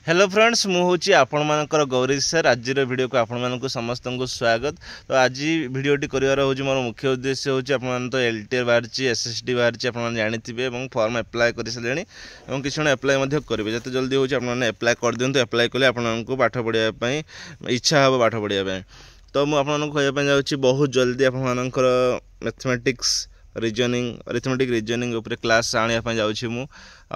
Hello friends मुझे आपण मानकर गौरी सर आज वीडियो को आपण मानक समस्त को स्वागत। तो आज वीडियोटी करार हूँ मोर मुख्य उद्देश्य हूँ आप तो एलटीआर बाहरी एसएसडी बाहरी आप जानी फॉर्म एप्लाय कर सारे और किसी एप्लाय करेंगे जिते जल्दी हो एप्लाय कर दिंतु। एप्लाय कले आपको पाठ पढ़ाई इच्छा हे पाठ पढ़ाई। तो मुझे कहवाई जाऊँगी बहुत जल्दी आपर मैथमेटिक्स रीजनिंग अरिथमेटिक रीजनिंग उपर क्लास आने जाऊँ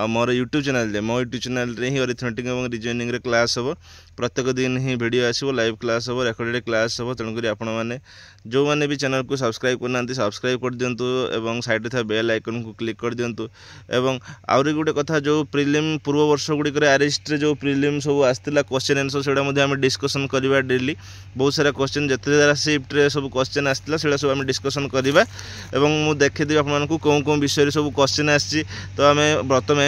मोर यूट्यूब चैनल मो यूट्यूब चैनल ही अरिथमेटिक और रीजनिंग रे क्लास हम प्रत्येक दिन ही वीडियो आसो लाइव क्लास हम रेकर्डेड क्लास हम। तेणुक आपण मैंने जो मैंने भी चैनल को सब्सक्राइब करना सब्सक्राइब कर दिंतु और साइड था बेल आइकन को क्लिक कर दिंतु। एवं आउरी गोटे कथा जो प्रिलिम पूर्व वर्ष गुड़िक आरएसटी रे जो प्रिलिम सब आसाला क्वेश्चन आंसर से आम डिस्कसन करवा डेली बहुत सारा क्वेश्चन जिते सारा शिफ्ट रे सब क्वेश्चन आसाला से सब आम डिस्कसन करवा एवं मुझे देखीदेवी आपको कौन कौन विषय सब क्वेश्चन आसी। तो आम प्रथम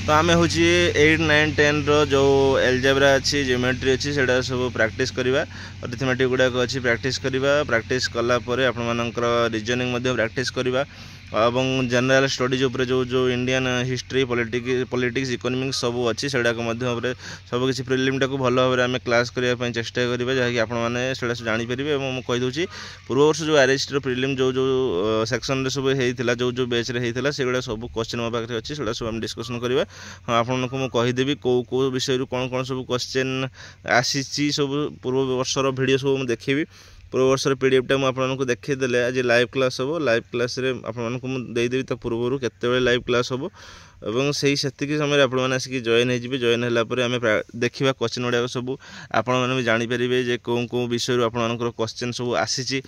तो आम हूँ 8, 9, 10 जो एलजेब्रा अच्छी ज्योमेट्री अच्छी से सब प्रैक्टिस करवा अरिथमेटिक गुड़ाक अच्छी प्रैक्टिस करवा। प्रैक्टिस कलापर आपर रीजनिंग प्रैक्टिस करवा और जनरल स्टडीज जो जो इंडियन हिस्ट्री पॉलिटिक्स इकोनॉमिक्स सब अच्छी से सब किसी प्रिलिम टाक भल भाव में क्लास करने चेष्टा करवा जहाँकि आपने जानीपर। और मुझे कहीदे पूर्व वर्ष जो आरएसटी प्रिलिम जो जो सेक्शन सब होता जो जो बेच होता से गुड़ा सब क्वेश्चन मो पाखे अच्छी से सब डिस्कसन करवा। हाँ आपको मुझे कहीदेवी कौ कौ विषय कौन कौन सब क्वेश्चन आसी सब पूर्व वर्षर वीडियो सब मुझे देखी पूर्व वर्षर पीडीएफटा मुझे देखीदे आज लाइव क्लास हम लाइव क्लास आपको देदेवी तो पूर्वर केत लाइव क्लास हम और से समय आपसिक जॉइन हो जॉइन होगापर आम देखा क्वेश्चन गुड़ाक सब आपने भी जानीपर कौन कौन विषय आपर क्वेश्चन सब आसी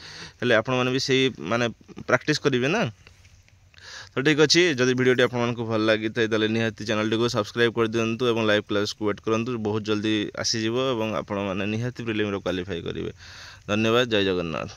आपने भी से माने प्रैक्टिस करेंगे ना। तो ठीक अच्छे जब वीडियोटी आपको भल लगी तो निहाती चैनल टी को सब्सक्राइब कर दिंतु और लाइव क्लास को वेट करूँ बहुत जल्दी आसीज और आपने निहाती प्रिलिम क्वालिफाई करेंगे। धन्यवाद। जय जगन्नाथ।